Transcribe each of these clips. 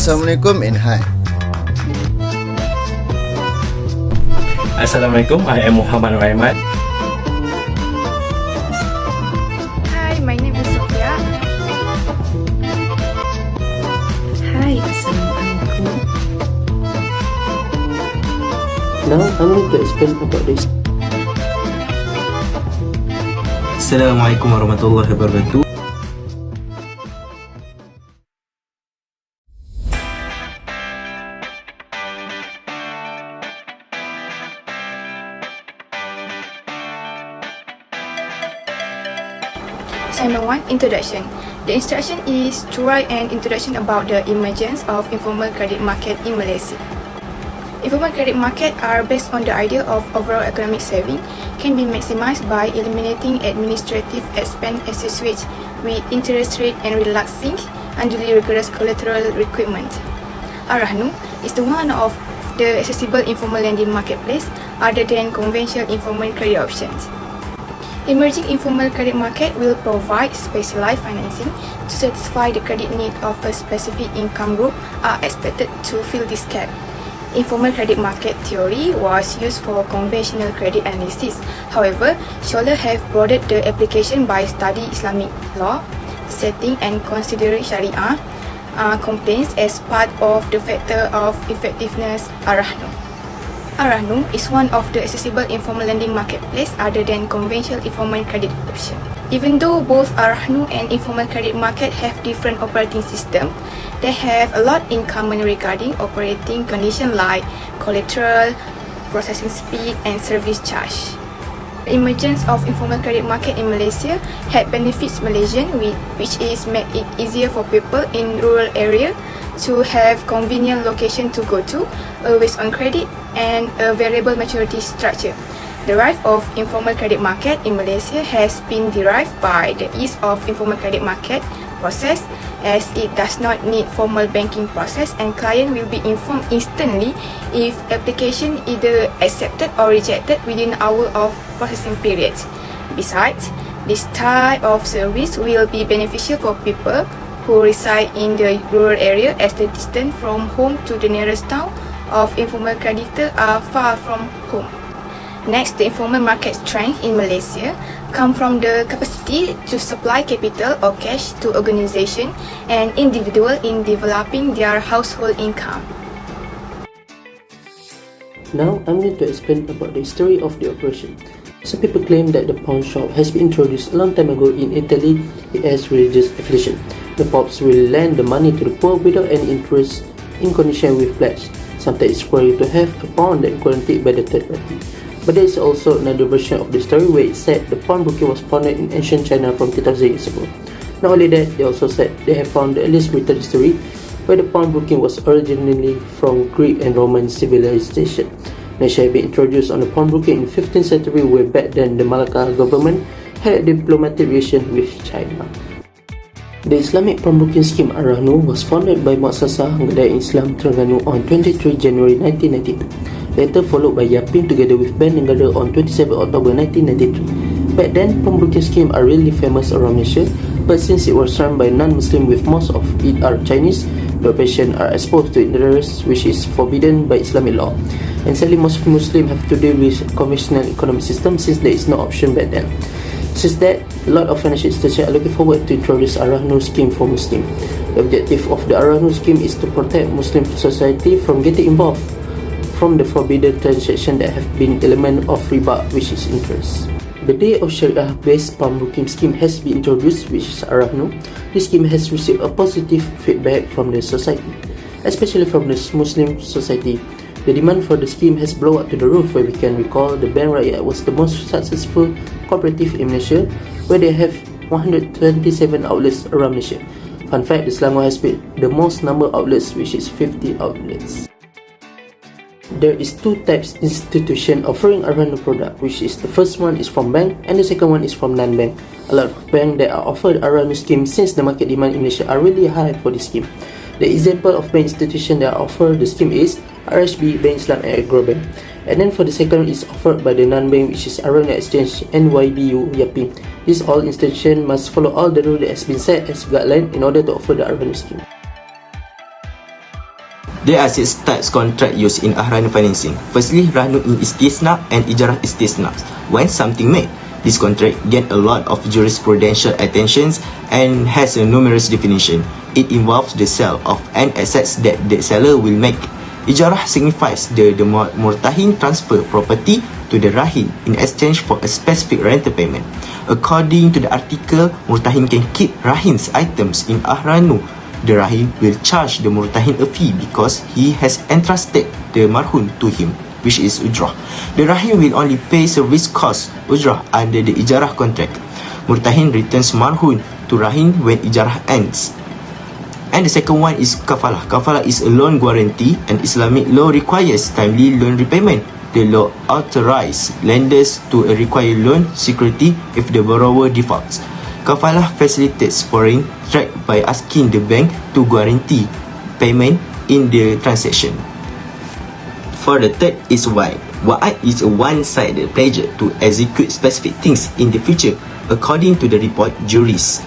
Assalamualaikum and hi. Assalamualaikum, I am Muhammad Rahmat. Hi, my name is Sophia. Hi, Assalamualaikum. Now I'm going to explain about this. Assalamualaikum warahmatullahi wabarakatuh. Assignment 1, Introduction. The instruction is to write an introduction about the emergence of informal credit market in Malaysia. Informal credit market are based on the idea of overall economic saving can be maximized by eliminating administrative expense associated with interest rate and relaxing unduly rigorous collateral requirement. Ar-Rahnu is the one of the accessible informal lending marketplace other than conventional informal credit options. Emerging informal credit market will provide specialized financing to satisfy the credit need of a specific income group are expected to fill this gap. Informal credit market theory was used for conventional credit analysis. However, scholars have broadened the application by studying Islamic law, setting and considering Sharia complaints as part of the factor of effectiveness Ar-Rahnu. Ar-Rahnu is one of the accessible informal lending marketplace other than conventional informal credit option. Even though both Ar-Rahnu and informal credit market have different operating systems, they have a lot in common regarding operating conditions like collateral, processing speed, and service charge. The emergence of informal credit market in Malaysia had benefits Malaysians, which is made it easier for people in rural area to have convenient location to go to, always on credit, and a variable maturity structure. The rise of informal credit market in Malaysia has been derived by the ease of informal credit market process, as it does not need formal banking process and client will be informed instantly if application either accepted or rejected within an hour of processing period. Besides, this type of service will be beneficial for people who reside in the rural area, as the distance from home to the nearest town of informal creditor are far from home. Next, the informal market strength in Malaysia come from the capacity to supply capital or cash to organization and individual in developing their household income. Now I'm going to explain about the history of the operation. Some people claim that the pawn shop has been introduced a long time ago in Italy. It has religious affiliation. The popes will lend the money to the poor without any interest in condition with pledge. Sometimes it's required to have a pawn that is guaranteed by the third party. But there is also another version of the story where it said the pawnbroking was founded in ancient China from 2000 years ago. Not only that, they also said they have found the earliest written history where the pawnbroking was originally from Greek and Roman civilization. Malaysia had been introduced on the pawnbroking in 15th century, where back then the Malacca government had a diplomatic relation with China. The Islamic pawnbroking scheme Ar-Rahnu was founded by Muassasah Nurhidayah Islam Terengganu on 23 January 1992. Later followed by Yapin together with Bank Negara on 27 October 1993. Back then, pawnbroking schemes are really famous around Malaysia, but since it was run by non-Muslim with most of it are Chinese, the operations are exposed to interest which is forbidden by Islamic law. And sadly, most Muslims have to deal with conventional economic system since there is no option back then. Since that, a lot of financial institutions are looking forward to introduce Ar-Rahnu scheme for Muslims. The objective of the Ar-Rahnu scheme is to protect Muslim society from getting involved from the forbidden transaction that have been element of riba, which is interest. The day of Sharia-based pawnbroking scheme has been introduced, which is Ar-Rahnu. This scheme has received a positive feedback from the society, especially from the Muslim society. The demand for the scheme has blown up to the roof, where we can recall the Bank Rakyat was the most successful cooperative in Malaysia, where they have 127 outlets around Malaysia. Fun fact, the Selangor has the most number of outlets, which is 50 outlets. There is two types institution offering Ar-Rahnu product, which is the first one is from bank and the second one is from non-bank. A lot of banks that are offered Ar-Rahnu scheme, since the market demand in Malaysia are really high for this scheme. The example of bank institution that offer the scheme is RSB, Bank Islam and Agrobank. And then for the second is offered by the non-bank, which is Ar-Rahnu Exchange, NYBU, Yapin. These all institutions must follow all the rules that has been set as guideline in order to offer the Ar-Rahnu scheme. There are 6 types contract used in Ar-Rahnu financing. Firstly, Rahnu in istisna and Ijarah istisna. When something made, this contract get a lot of jurisprudential attentions and has a numerous definition. It involves the sale of an assets that the seller will make. Ijarah signifies the murtahin transfer property to the rahin in exchange for a specific rental payment. According to the article, murtahin can keep rahin's items in Ar-Rahnu. The rahin will charge the murtahin a fee because he has entrusted the marhun to him, which is ujrah. The rahin will only pay service cost ujrah under the ijarah contract. Murtahin returns marhun to rahin when ijarah ends. And the second one is kafalah. Kafalah is a loan guarantee, and Islamic law requires timely loan repayment. The law authorizes lenders to require loan security if the borrower defaults. Kafalah facilitates foreign trade by asking the bank to guarantee payment in the transaction. For the third is wa'ad. Wa'ad is a one-sided pledge to execute specific things in the future. According to the report, juries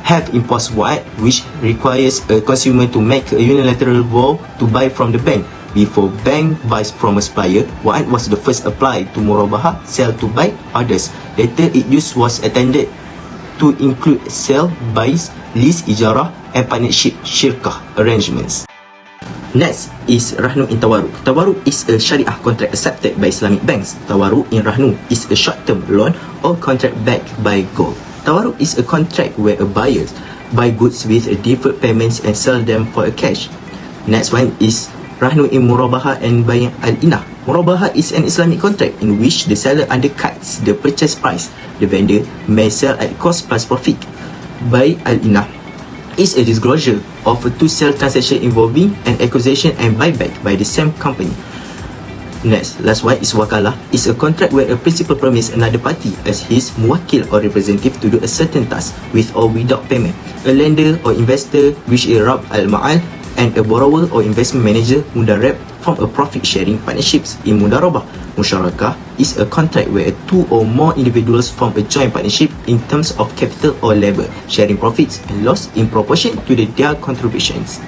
have imposed wa'ad, which requires a consumer to make a unilateral vow to buy from the bank. Before bank buys from a supplier, wa'ad was the first applied to murabaha, sell to buy others. Later, its use was extended to include sell, buys, lease, ijarah, and partnership shirkah arrangements. Next is Rahnu in Tawaruk. Tawaruk is a Shariah contract accepted by Islamic banks. Tawaruk in Rahnu is a short-term loan or contract backed by gold. Tawaruk is a contract where a buyer buy goods with deferred payments and sell them for a cash. Next one is Rahnu in Murabaha and Bay' al-Inah. Murabaha is an Islamic contract in which the seller undercuts the purchase price. The vendor may sell at cost plus profit. Bay' al-Inah is a disclosure of a two-sale transaction involving an acquisition and buyback by the same company. Next, last one is Wakalah. It's a contract where a principal promises another party as his muwakil or representative to do a certain task with or without payment. A lender or investor, which is Rab al-Ma'al, and a borrower or investment manager, Mudarrab, from a profit-sharing partnerships in Mudarabah. Musyarakah is a contract where two or more individuals form a joint partnership in terms of capital or labor, sharing profits and loss in proportion to their contributions.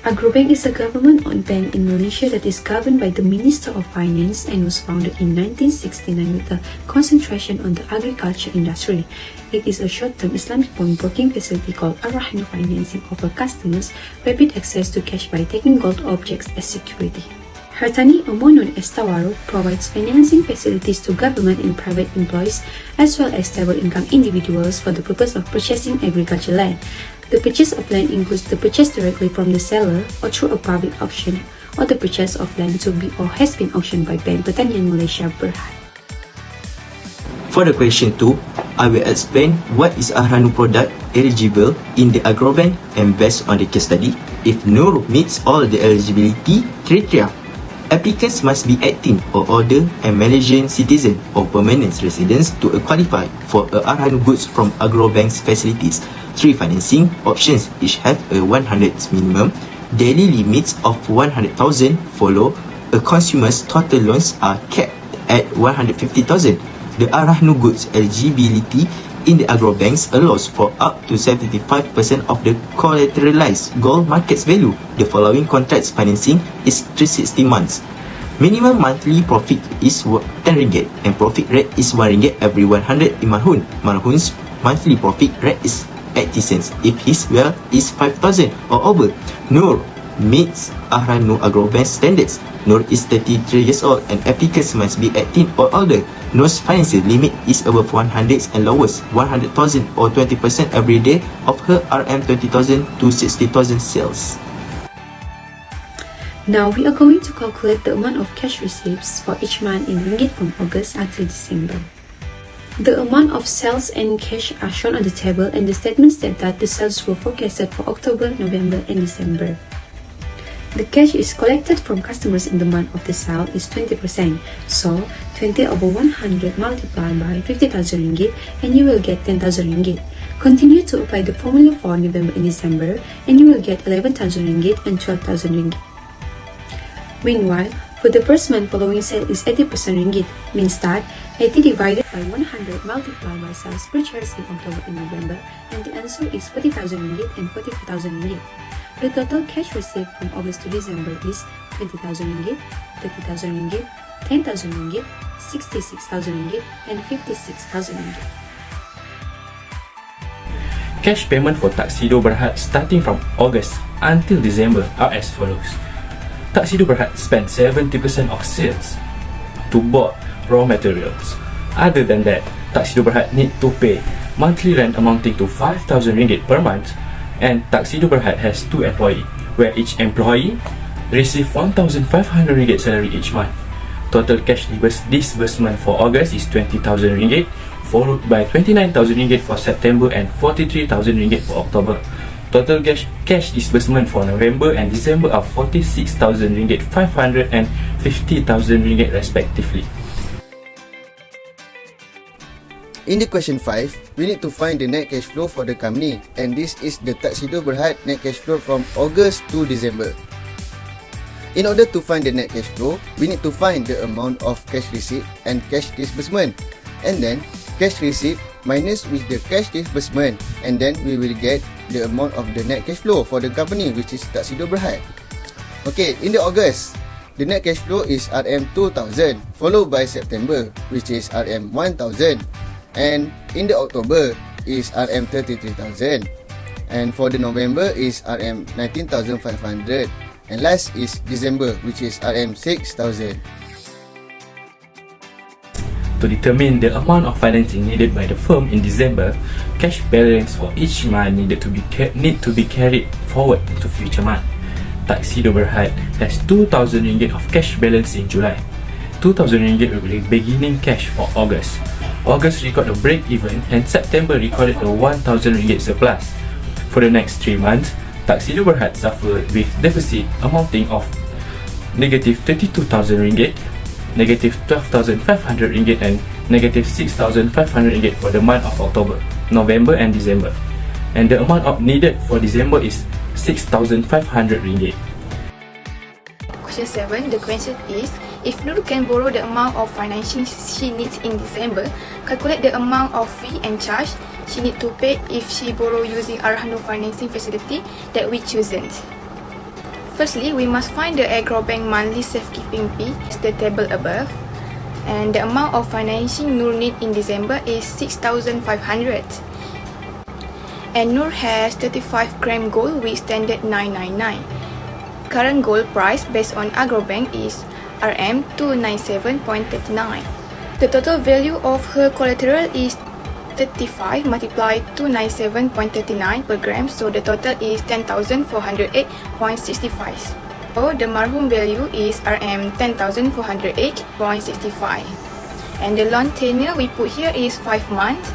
Agrobank is a government-owned bank in Malaysia that is governed by the Minister of Finance and was founded in 1969 with a concentration on the agriculture industry. It is a short-term Islamic pawnbroking facility called Ar-Rahnu financing offers customers rapid access to cash by taking gold objects as security. Hartani, or more known as Tawaruk, provides financing facilities to government and private employees as well as stable income individuals for the purpose of purchasing agricultural land. The purchase of land includes the purchase directly from the seller or through a public auction, or the purchase of land to be or has been auctioned by Bank Pertanian Malaysia Berhad. For the question 2, I will explain what is Ar-Rahnu product eligible in the Agrobank and based on the case study. If Nur meets all the eligibility criteria, applicants must be 18 or older and Malaysian citizen or permanent residents to qualify for Ar-Rahnu goods from Agrobank's facilities. 3 financing options each have a 100 minimum. Daily limits of 100,000 follow. A consumer's total loans are capped at 150,000. The Ar-Rahnu goods eligibility in the Agrobanks allows for up to 75% of the collateralized gold market's value. The following contracts financing is 360 months. Minimum monthly profit is 10 ringgit and profit rate is 1 ringgit every 100 in marhun. Marhun's monthly profit rate is 80 cents if his wealth is 5,000 or over. Nur meets Ar-Rahnu Agrobank standards. Nur is 33 years old and applicants must be 18 or older. Nur's financial limit is above 100 and lowest 100,000 or 20% every day of her RM20,000 to 60,000 sales. Now we are going to calculate the amount of cash receipts for each month in ringgit from August until December. The amount of sales and cash are shown on the table, and the statement states that the sales were forecasted for October, November and December. The cash is collected from customers in the month of the sale is 20%, so 20 over 100 multiplied by 50,000 ringgit and you will get 10,000 ringgit. Continue to apply the formula for November and December and you will get 11,000 ringgit and 12,000 ringgit. Meanwhile, for the first month following sale is 80% ringgit, means that 80 divided by 100 multiplied by sales purchased in October and November, and the answer is 40,000 ringgit and 44,000 ringgit. The total cash received from August to December is 20,000 ringgit, 30,000 ringgit, 10,000 ringgit, 66,000 ringgit, and 56,000 ringgit. Cash payment for Tuxedo Berhad starting from August until December are as follows. Tuxedo Berhad spent 70% of sales to buy raw materials. Other than that, Tuxedo Berhad need to pay monthly rent amounting to 5,000 ringgit per month, and Tuxedo Berhad has 2 employees, where each employee receive 1,500 ringgit salary each month. Total cash disbursement for August is 20,000 ringgit, followed by 29,000 ringgit for September and 43,000 ringgit for October. Total cash disbursement for November and December are 46,000 ringgit, 500 and 50,000 ringgit respectively. In the question 5, we need to find the net cash flow for the company, and this is the Tuxedo Berhad net cash flow from August to December. In order to find the net cash flow, we need to find the amount of cash receipt and cash disbursement, and then cash receipt minus with the cash disbursement, and then we will get the amount of the net cash flow for the company, which is Tuxedo Berhad. Okay, in the August, the net cash flow is RM2,000, followed by September, which is RM1,000. And in the October is RM33,000, and for the November is RM19,500, and last is December, which is RM6,000. To determine the amount of financing needed by the firm in December, cash balance for each month need to be carried forward to future month. Tuxedo Berhad has 2,000 ringgit of cash balance in July. 2,000 ringgit will be beginning cash for August. August recorded a break-even, and September recorded a 1,000 ringgit surplus. For the next 3 months, Tuxedo Berhad suffered with deficit amounting of negative 32,000 ringgit, negative 12,500 ringgit, and negative 6,500 ringgit for the month of October, November, and December. And the amount of needed for December is 6,500 ringgit. Question 7, the question is, if Nur can borrow the amount of financing she needs in December, calculate the amount of fee and charge she need to pay if she borrow using Ar-Rahnu financing facility that we chosen. Firstly, we must find the Agrobank monthly safekeeping fee as the table above, and the amount of financing Nur need in December is 6,500. And Nur has 35 gram gold with standard 999. Current gold price based on Agrobank is RM297.39. The total value of her collateral is 35 multiplied 297.39 per gram, so the total is 10,408.65. So the marhum value is RM10,408.65. And the loan tenure we put here is 5 months.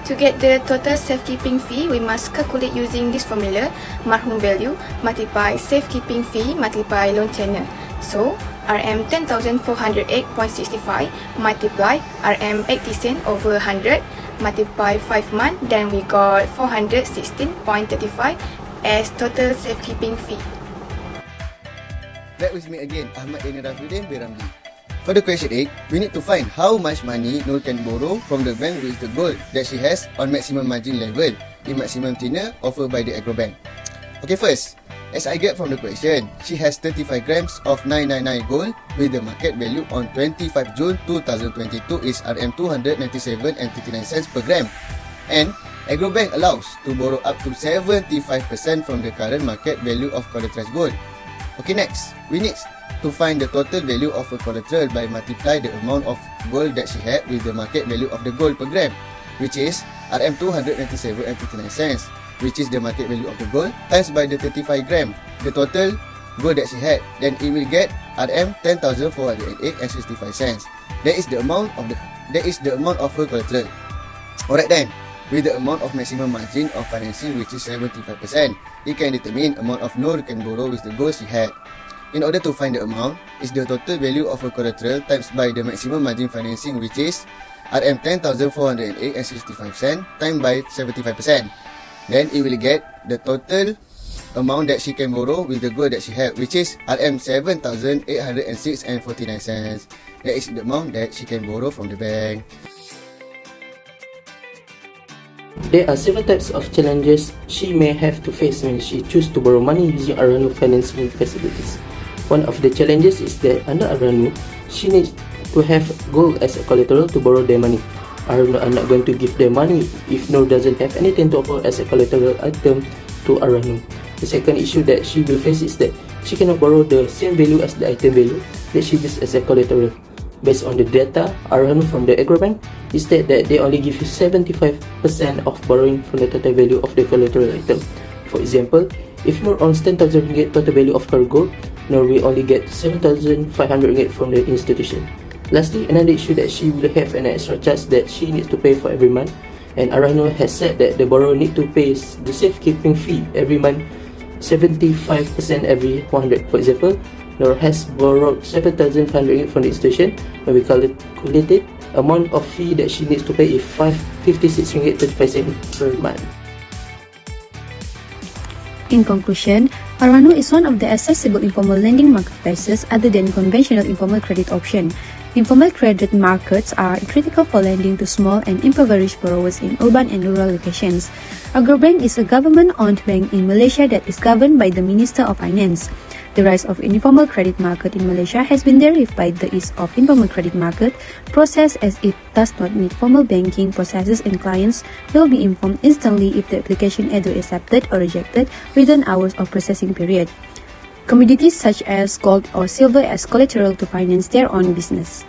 To get the total safekeeping fee, we must calculate using this formula: marhum value multiply safekeeping fee multiply loan tenure. So RM10,408.65 multiply RM80 cent over 100 multiply 5 months, then we got 416.35 as total safekeeping fee. That was me again, Ahmad Daniel Rafudin Biramli. For the question 8, we need to find how much money Nur can borrow from the bank with the gold that she has on maximum margin level in maximum tenure offered by the Agrobank. Okay, first, as I get from the question, she has 35 grams of 999 gold with the market value on 25 June 2022 is RM297.39 per gram, and Agrobank allows to borrow up to 75% from the current market value of collateralized gold. Okay, next, we need to find the total value of a collateral by multiply the amount of gold that she had with the market value of the gold per gram, which is RM297.39, which is the market value of the gold, times by the 35 gram, the total gold that she had, then it will get RM10,408.65. That is the amount of her collateral. Alright then, with the amount of maximum margin of financing, which is 75%, you can determine amount of Nur can borrow with the gold she had. In order to find the amount, is the total value of her collateral times by the maximum margin financing, which is RM10,408.65 times by 75%. Then it will get the total amount that she can borrow with the gold that she had, which is RM7,806.49. That is the amount that she can borrow from the bank. There are several types of challenges she may have to face when she chooses to borrow money using Ar-Rahnu financing facilities. One of the challenges is that under Ar-Rahnu, she needs to have gold as a collateral to borrow their money. Ar-Rahnu are not going to give their money if Nur doesn't have anything to offer as a collateral item to Ar-Rahnu. The second issue that she will face is that she cannot borrow the same value as the item value that she uses as a collateral. Based on the data Ar-Rahnu from the Agrobank, it states that they only give you 75% of borrowing from the total value of the collateral item. For example, if Nur owns 10,000 ringgit total value of her gold, Nur will only get 7,500 ringgit from the institution. Lastly, another issue that she will have an extra charge that she needs to pay for every month, and Ar-Rahnu has said that the borrower need to pay the safekeeping fee every month, 75% every 100. For example, Nur has borrowed 7,500 from the institution. When we calculated, amount of fee that she needs to pay is 56 ringgit 35 cents per month. In conclusion, Ar-Rahnu is one of the accessible informal lending marketplaces other than conventional informal credit option. Informal credit markets are critical for lending to small and impoverished borrowers in urban and rural locations. Agrobank is a government-owned bank in Malaysia that is governed by the Minister of Finance. The rise of informal credit market in Malaysia has been derived by the ease of informal credit market process, as it does not need formal banking processes and clients will be informed instantly if the application either accepted or rejected within hours of processing period. Commodities such as gold or silver as collateral to finance their own business.